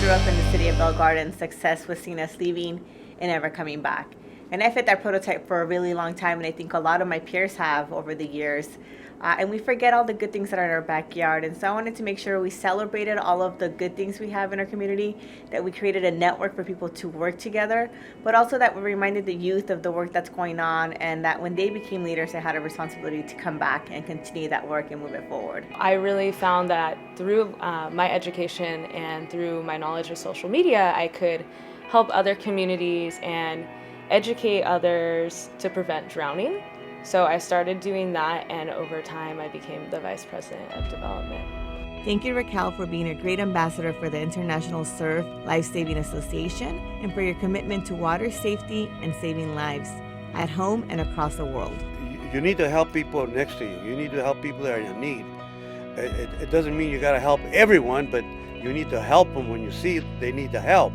grew up in the city of Bell Garden, success was seen as leaving and never coming back. And I fit that prototype for a really long time, and I think a lot of my peers have over the years. And we forget all the good things that are in our backyard. And so I wanted to make sure we celebrated all of the good things we have in our community, that we created a network for people to work together, but also that we reminded the youth of the work that's going on, and that when they became leaders, they had a responsibility to come back and continue that work and move it forward. I really found that through my education and through my knowledge of social media, I could help other communities and educate others to prevent drowning. So I started doing that, and over time I became the Vice President of Development. Thank you, Raquel, for being a great ambassador for the International Surf Life-Saving Association and for your commitment to water safety and saving lives at home and across the world. You need to help people next to you. You need to help people that are in need. It doesn't mean you got to help everyone, but you need to help them when you see they need the help.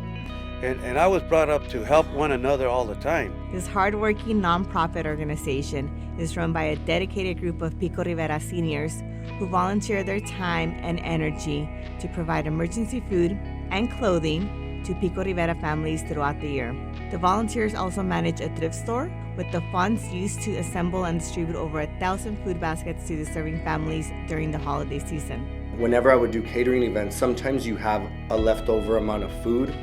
And I was brought up to help one another all the time. This hardworking nonprofit organization is run by a dedicated group of Pico Rivera seniors who volunteer their time and energy to provide emergency food and clothing to Pico Rivera families throughout the year. The volunteers also manage a thrift store with the funds used to assemble and distribute over 1,000 food baskets to deserving families during the holiday season. Whenever I would do catering events, sometimes you have a leftover amount of food.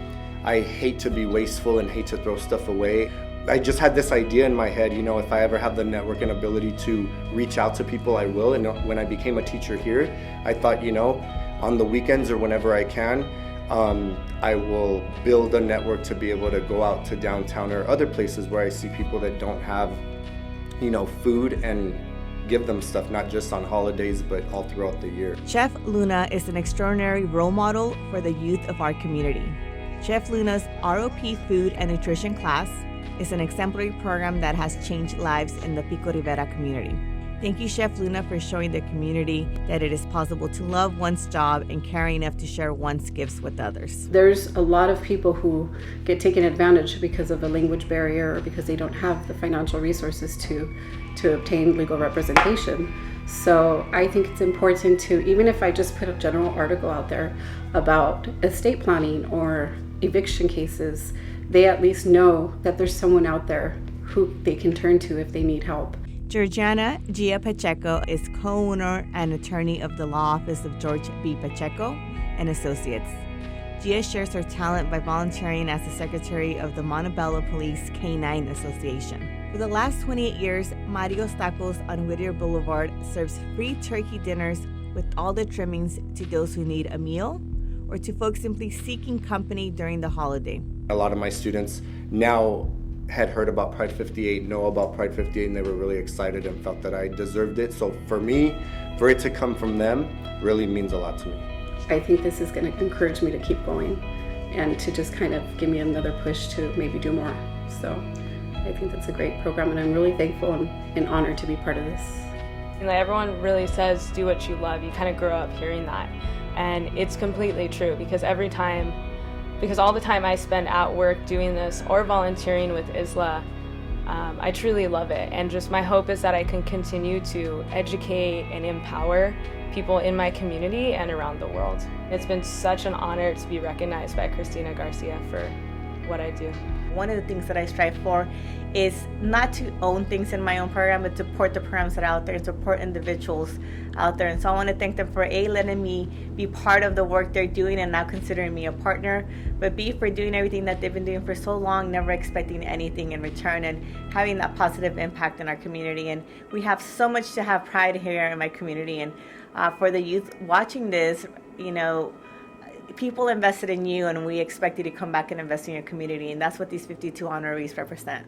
I hate to be wasteful and hate to throw stuff away. I just had this idea in my head, if I ever have the network and ability to reach out to people, I will. And when I became a teacher here, I thought, on the weekends or whenever I can, I will build a network to be able to go out to downtown or other places where I see people that don't have, food, and give them stuff, not just on holidays, but all throughout the year. Chef Luna is an extraordinary role model for the youth of our community. Chef Luna's ROP Food and Nutrition class is an exemplary program that has changed lives in the Pico Rivera community. Thank you, Chef Luna, for showing the community that it is possible to love one's job and care enough to share one's gifts with others. There's a lot of people who get taken advantage because of a language barrier or because they don't have the financial resources to obtain legal representation. So I think it's important to, even if I just put a general article out there about estate planning or eviction cases, they at least know that there's someone out there who they can turn to if they need help. Georgiana Gia Pacheco is co-owner and attorney of the law office of George B. Pacheco and Associates. Gia shares her talent by volunteering as the secretary of the Montebello Police K-9 Association. For the last 28 years, Mario's Tacos on Whittier Boulevard serves free turkey dinners with all the trimmings to those who need a meal or to folks simply seeking company during the holiday. A lot of my students now had heard about Pride 58, know about Pride 58, and they were really excited and felt that I deserved it. So for me, for it to come from them really means a lot to me. I think this is going to encourage me to keep going and to just kind of give me another push to maybe do more. So I think that's a great program, and I'm really thankful and honored to be part of this. And everyone really says, do what you love. You kind of grow up hearing that. And it's completely true because all the time I spend at work doing this or volunteering with ISLA, I truly love it. And just my hope is that I can continue to educate and empower people in my community and around the world. It's been such an honor to be recognized by Cristina Garcia for what I do. One of the things that I strive for is not to own things in my own program, but to support the programs that are out there and support individuals out there. And so I want to thank them for A, letting me be part of the work they're doing and now considering me a partner, but B, for doing everything that they've been doing for so long, never expecting anything in return and having that positive impact in our community. And we have so much to have pride here in my community. And for the youth watching this, people invested in you, and we expect you to come back and invest in your community, and that's what these 52 honorees represent.